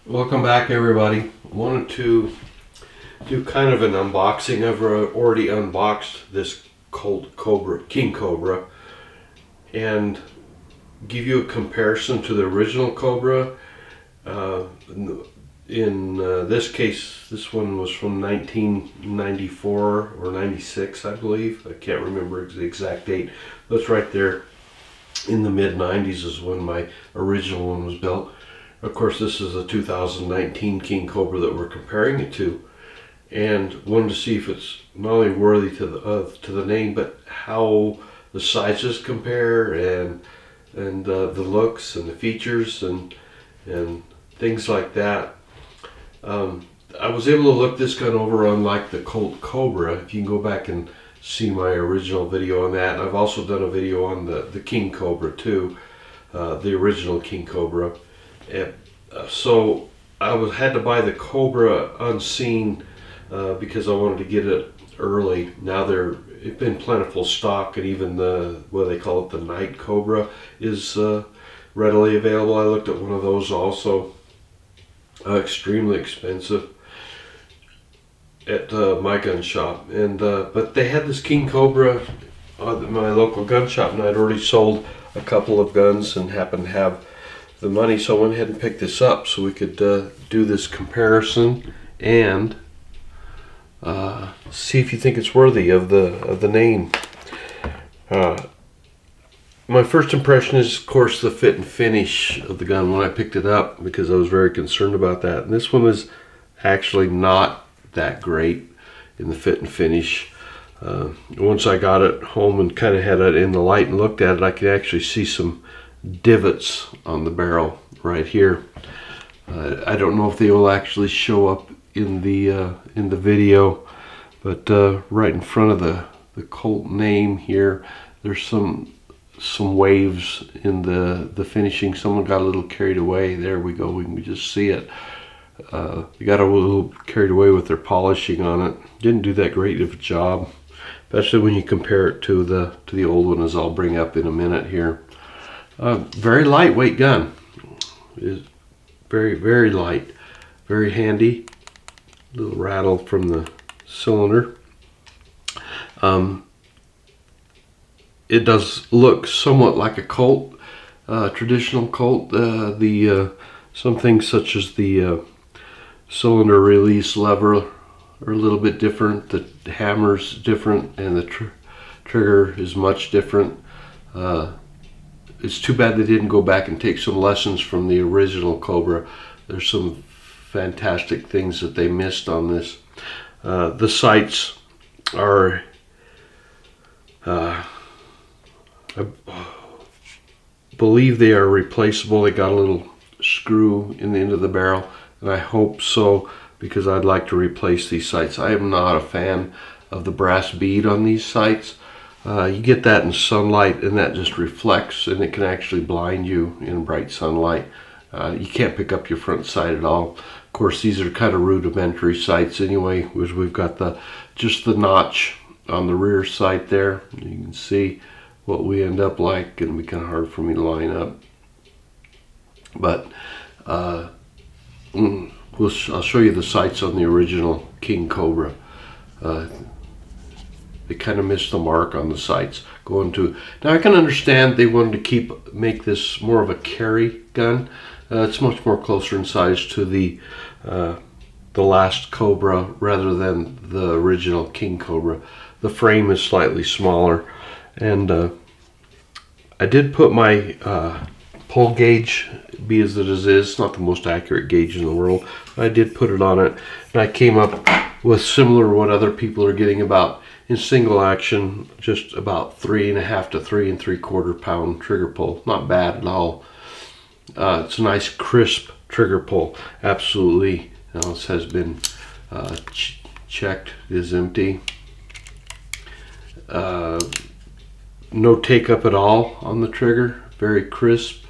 Welcome back, everybody. Wanted to do kind of an unboxing. I've already unboxed this Colt Cobra, King Cobra, and give you a comparison to the original Cobra. In this case, this one was from 1994 or 96, I believe. I can't remember the exact date. That's right there in the mid-90s is when my original one was built. Of course, this is a 2019 King Cobra that we're comparing it to, and wanted to see if it's not only worthy to the name, but how the sizes compare and the looks and the features and things like that. I was able to look this gun over on like the Colt Cobra. If you can go back and see my original video on that. I've also done a video on the King Cobra too, the original King Cobra. So I had to buy the Cobra unseen because I wanted to get it early. Now it's been plentiful stock, and even the what they call it, the Night Cobra, is readily available. I looked at one of those also, extremely expensive at my gun shop, and but they had this King Cobra at my local gun shop, and I'd already sold a couple of guns and happened to have the money, so I went ahead and picked this up so we could do this comparison and see if you think it's worthy of the name. My first impression is, of course, the fit and finish of the gun when I picked it up, because I was very concerned about that. And this one is actually not that great in the fit and finish. Once I got it home and kind of had it in the light and looked at it, I could actually see some divots on the barrel right here. I don't know if they will actually show up in the video, but right in front of the Colt name here, there's some waves in the finishing. Someone got a little carried away. There we go. We can just see it. They got a little carried away with their polishing on it. Didn't do that great of a job, especially when you compare it to the old one, as I'll bring up in a minute here. Very lightweight gun. Is very, very light, very handy. Little rattle from the cylinder. It does look somewhat like a Colt, traditional Colt. Some things such as the cylinder release lever are a little bit different. The hammer's different, and the trigger is much different. It's too bad they didn't go back and take some lessons from the original Cobra. There's some fantastic things that they missed on this. The sights are I believe they are replaceable. They got a little screw in the end of the barrel, and I hope so, because I'd like to replace these sights. I am not a fan of the brass bead on these sights. You get that in sunlight, and that just reflects, and it can actually blind you in bright sunlight. You can't pick up your front sight at all. Of course, these are kind of rudimentary sights anyway, which we've got just the notch on the rear sight there. You can see what we end up like. It'll be kind of hard for me to line up, but I'll show you the sights on the original King Cobra. They kind of missed the mark on the sights. Now I can understand they wanted to make this more of a carry gun. It's much more closer in size to the last Cobra rather than the original King Cobra. The frame is slightly smaller, and I did put my pull gauge, be as it is, not the most accurate gauge in the world. I did put it on it, and I came up with similar to what other people are getting about in single action, just about 3.5 to 3 3/4 pound trigger pull. Not bad at all. It's a nice crisp trigger pull. Absolutely. Now this has been checked. It is empty. No take up at all on the trigger. Very crisp.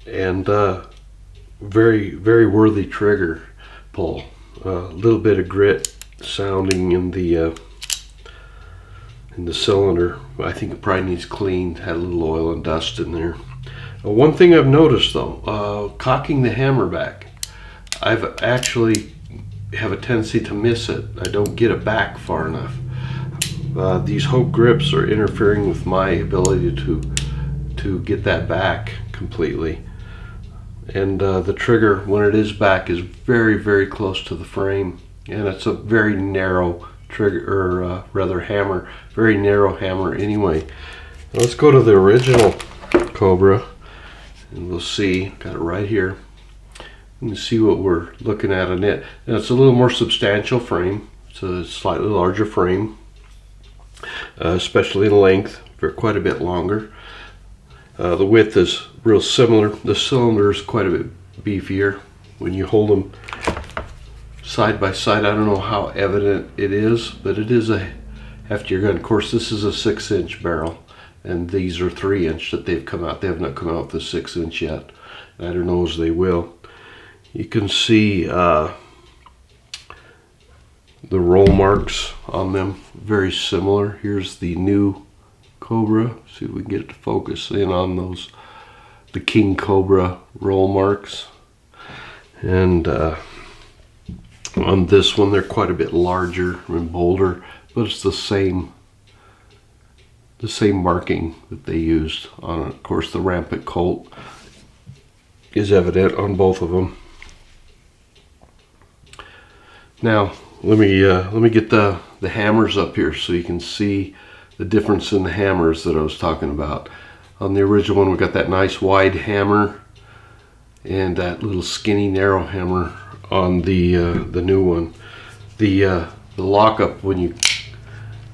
And very, very worthy trigger pull. A little bit of grit sounding in the cylinder. I think it probably needs cleaned. Had a little oil and dust in there. One thing I've noticed though, cocking the hammer back, I've actually have a tendency to miss it. I don't get it back far enough. These Hope grips are interfering with my ability to get that back completely. And the trigger, when it is back, is very, very close to the frame, and it's a very narrow trigger, or rather hammer, very narrow hammer anyway. Now let's go to the original Cobra, and we'll see. Got it right here. You can see what we're looking at in it. Now it's a little more substantial frame. It's a slightly larger frame, especially in length, for quite a bit longer. The width is real similar. The cylinder is quite a bit beefier. When you hold them side by side, I don't know how evident it is, but it is a heftier gun. Of course, this is a 6-inch barrel, and these are 3-inch that they've come out. They have not come out with the 6-inch yet. I don't know as they will. You can see the roll marks on them, very similar. Here's the new Cobra. See if we can get it to focus in on those, the King Cobra roll marks. And on this one, they're quite a bit larger and bolder, but it's the same marking that they used on it. Of course, the rampant Colt is evident on both of them. Now let me get the hammers up here so you can see the difference in the hammers that I was talking about. On the original one, we got that nice wide hammer and that little skinny narrow hammer on the new one. The lockup, when you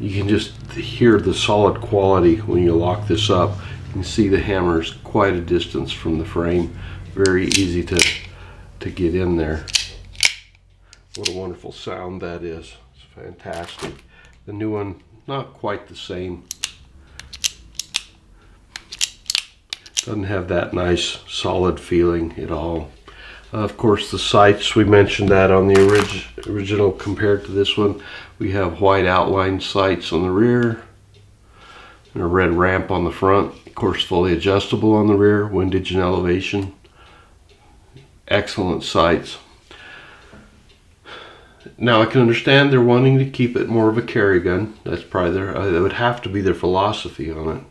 can just hear the solid quality when you lock this up. You can see the hammer is quite a distance from the frame. Very easy to get in there. What a wonderful sound that is. It's fantastic. The new one, not quite the same. Doesn't have that nice solid feeling at all. Of course, the sights, we mentioned that on the original compared to this one. We have white outline sights on the rear and a red ramp on the front. Of course, fully adjustable on the rear, windage and elevation. Excellent sights. Now I can understand they're wanting to keep it more of a carry gun. That's probably that would have to be their philosophy on it,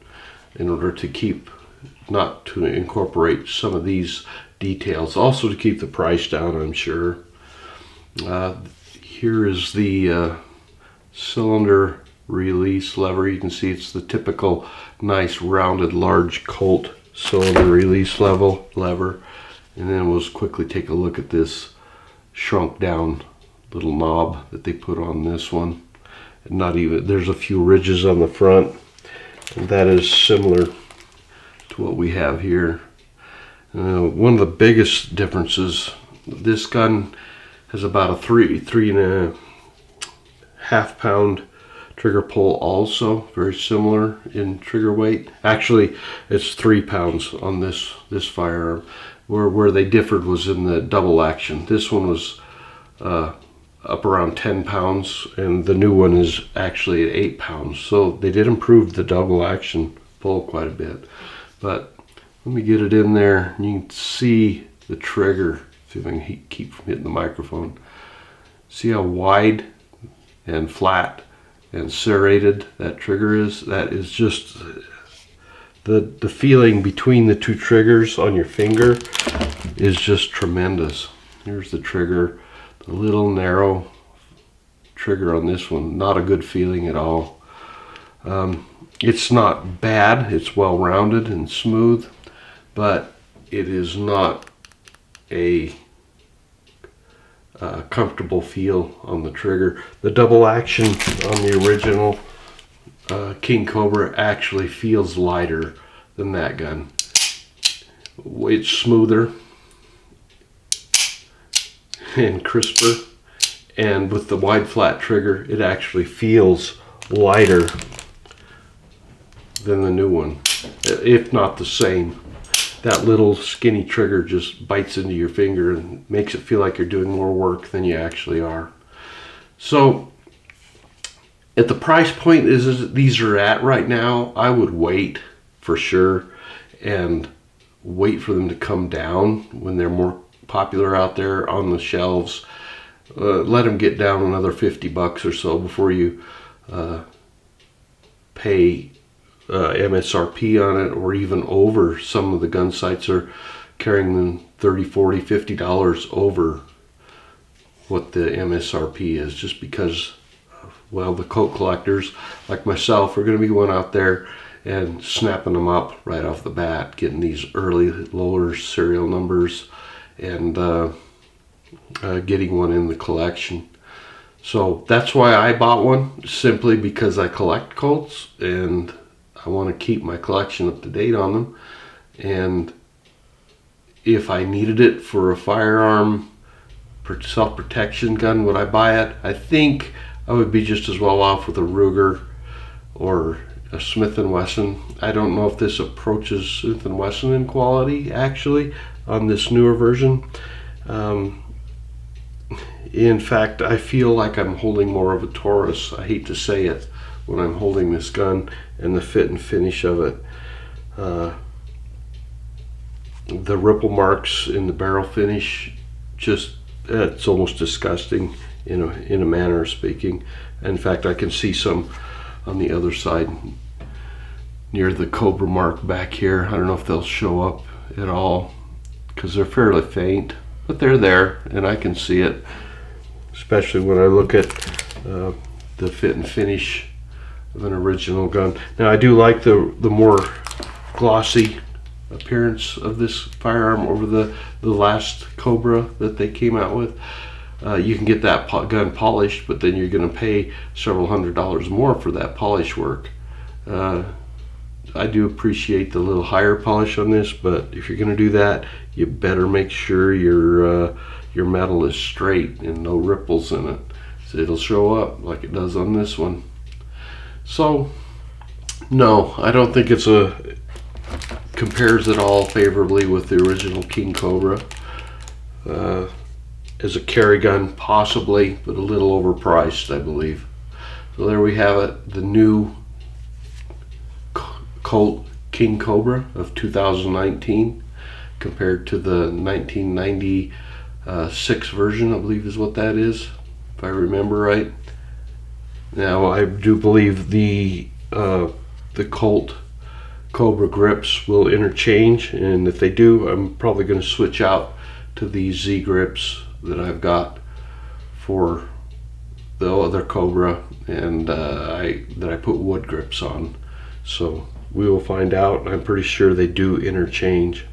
in order to keep, not to incorporate some of these details. Also to keep the price down, I'm sure. Here is the cylinder release lever. You can see it's the typical nice rounded large Colt cylinder release lever. And then we'll just quickly take a look at this shrunk down little knob that they put on this one. And not even, there's a few ridges on the front, and that is similar to what we have here. One of the biggest differences, this gun has about a 3.5 pound trigger pull, also very similar in trigger weight. Actually, it's 3 pounds on this firearm. Where they differed was in the double action. This one was up around 10 pounds, and the new one is actually at 8 pounds. So they did improve the double action pull quite a bit. But let me get it in there, and you can see the trigger. See if I can keep from hitting the microphone. See how wide and flat and serrated that trigger is? That is just the feeling between the two triggers on your finger is just tremendous. Here's the trigger, the little narrow trigger on this one. Not a good feeling at all. It's not bad, it's well rounded and smooth, but it is not a comfortable feel on the trigger. The double action on the original King Cobra actually feels lighter than that gun. It's smoother and crisper, and with the wide flat trigger it actually feels lighter than the new one, if not the same. That little skinny trigger just bites into your finger and makes it feel like you're doing more work than you actually are. So at the price point these are at right now, I would wait for sure and wait for them to come down when they're more popular out there on the shelves. Let them get down another 50 bucks or so before you pay MSRP on it, or even over. Some of the gun sites are carrying them $30, $40, $50 over what the MSRP is, just because, well, the Colt collectors like myself are going to be going out there and snapping them up right off the bat, getting these early lower serial numbers and getting one in the collection. So that's why I bought one, simply because I collect Colts and I want to keep my collection up to date on them. And if I needed it for a firearm self-protection gun, would I buy it? I think I would be just as well off with a Ruger or a Smith & Wesson. I don't know if this approaches Smith & Wesson in quality, actually, on this newer version. In fact, I feel like I'm holding more of a Taurus. I hate to say it when I'm holding this gun, and the fit and finish of it. The ripple marks in the barrel finish, just it's almost disgusting in a manner of speaking. In fact, I can see some on the other side near the Cobra mark back here. I don't know if they'll show up at all because they're fairly faint, but they're there and I can see it, especially when I look at the fit and finish of an original gun. Now, I do like the more glossy appearance of this firearm over the last Cobra that they came out with. You can get that gun polished, but then you're going to pay several $100s more for that polish work. I do appreciate the little higher polish on this, but if you're going to do that, you better make sure your metal is straight and no ripples in it, so it'll show up like it does on this one. So no, I don't think it's compares at all favorably with the original King Cobra. As a carry gun, possibly, but a little overpriced, I believe. So there we have it, the new Colt King Cobra of 2019 compared to the 1996 version, I believe is what that is, if I remember right. Now, I do believe the Colt Cobra grips will interchange, and if they do, I'm probably going to switch out to these Z grips that I've got for the other Cobra, and that I put wood grips on. So we will find out. I'm pretty sure they do interchange.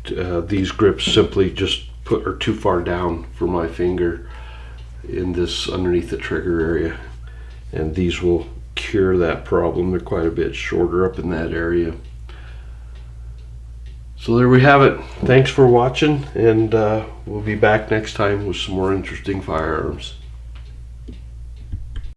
These grips simply just are too far down for my finger in this underneath the trigger area, and these will cure that problem. They're quite a bit shorter up in that area. So there we have it. Thanks for watching, and we'll be back next time with some more interesting firearms.